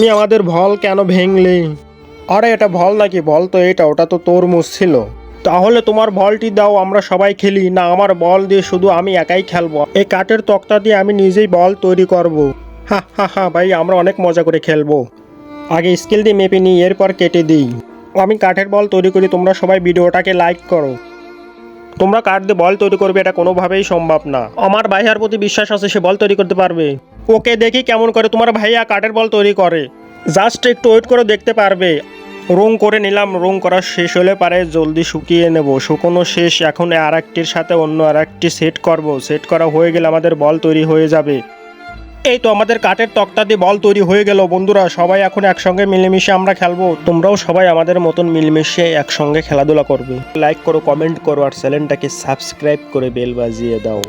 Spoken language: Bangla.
তুমি আমাদের ভল কেন ভেঙলে? আরে এটা ভল নাকি? ভল তো এটা, ওটা তো তরমুজ ছিল। তাহলে তোমার বলটি দাও, আমরা সবাই খেলি। না, আমার বল দিয়ে শুধু আমি একাই খেলবো। এই কাঠের তক্তা দিয়ে আমি নিজেই বল তৈরি করব। হা হা হা ভাই, আমরা অনেক মজা করে খেলবো। আগে স্কেল দিয়ে মেপে নিই, এরপর কেটে দিই। আমি কাঠের বল তৈরি করি, তোমরা সবাই ভিডিওটাকে লাইক করো। তোমরা কাঠ দিয়ে বল তৈরি করবে এটা কোনোভাবেই সম্ভব না। আমার ভাইয়ার প্রতি বিশ্বাস আছে, সে বল তৈরি করতে পারবে। ওকে দেখি কেমন করে তোমার ভাইয়া কাঠের বল তৈরি করে। জাস্ট একটু ওয়েট করে দেখতে পারবে। রং করে নিলাম, রং করা শেষ হলে পারে জলদি শুকিয়ে নেব। শুকনো শেষ, এখন আর একটির সাথে অন্য আর একটি সেট করব। সেট করা হয়ে গেলে আমাদের বল তৈরি হয়ে যাবে। এই তো আমাদের কাঠের তক্তা দিয়ে বল তৈরি হয়ে গেল। বন্ধুরা সবাই এখন একসঙ্গে মিলেমিশে আমরা খেলবো। তোমরাও সবাই আমাদের মতন মিলেমিশে একসঙ্গে খেলাধুলা করবে। লাইক করো, কমেন্ট করো আর চ্যানেলটাকে সাবস্ক্রাইব করে বেল বাজিয়ে দাও।